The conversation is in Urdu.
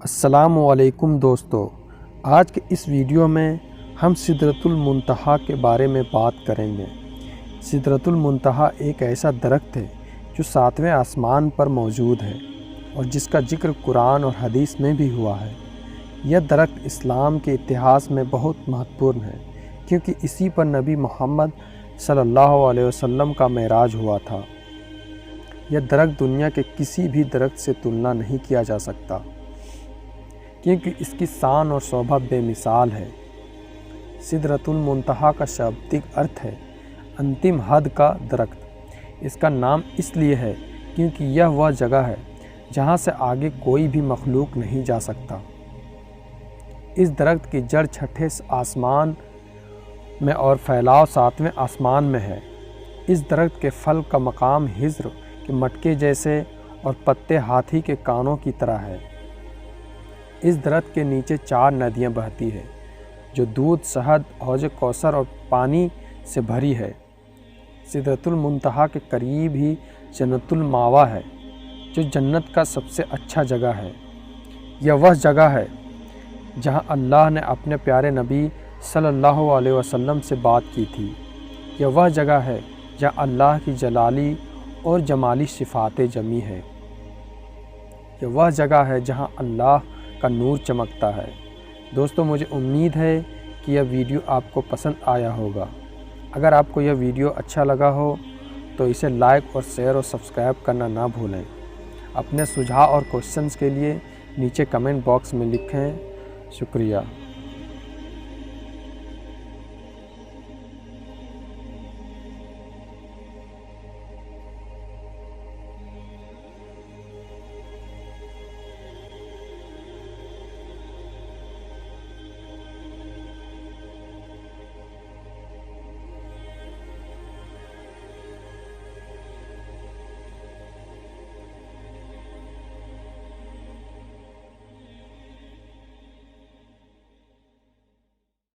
السلام علیکم دوستو، آج کے اس ویڈیو میں ہم سدرۃ المنتہا کے بارے میں بات کریں گے۔ سدرۃ المنتہا ایک ایسا درخت ہے جو 7ویں آسمان پر موجود ہے اور جس کا ذکر قرآن اور حدیث میں بھی ہوا ہے۔ یہ درخت اسلام کے اتہاس میں بہت مہتوپورن ہے کیونکہ اسی پر نبی محمد صلی اللہ علیہ وسلم کا معراج ہوا تھا۔ یہ درخت دنیا کے کسی بھی درخت سے تلنا نہیں کیا جا سکتا کیونکہ اس کی شان اور شوبھا بے مثال ہے۔ سدرۃ المنتہا کا شابدک ارتھ ہے انتم حد کا درخت۔ اس کا نام اس لیے ہے کیونکہ یہ وہ جگہ ہے جہاں سے آگے کوئی بھی مخلوق نہیں جا سکتا۔ اس درخت کی جڑ 6 آسمان میں اور پھیلاؤ 7ویں آسمان میں ہے۔ اس درخت کے پھل کا مقام ہجر کے مٹکے جیسے اور پتے ہاتھی کے کانوں کی طرح ہے۔ اس درخت کے نیچے 4 ندیاں بہتی ہیں جو دودھ، شہد، حوض کوثر اور پانی سے بھری ہے۔ سدرۃ المنتہا کے قریب ہی جنت المأویٰ ہے جو جنت کا سب سے اچھا جگہ ہے۔ یہ وہ جگہ ہے جہاں اللہ نے اپنے پیارے نبی صلی اللہ علیہ وسلم سے بات کی تھی۔ یہ وہ جگہ ہے جہاں اللہ کی جلالی اور جمالی صفات جمی ہے۔ یہ وہ جگہ ہے جہاں اللہ کا نور چمکتا ہے۔ دوستو، مجھے امید ہے کہ یہ ویڈیو آپ کو پسند آیا ہوگا۔ اگر آپ کو یہ ویڈیو اچھا لگا ہو تو اسے لائک اور شیئر اور سبسکرائب کرنا نہ بھولیں۔ اپنے سجھاؤ اور کوشچنز کے لیے نیچے کمنٹ باکس میں لکھیں۔ شکریہ۔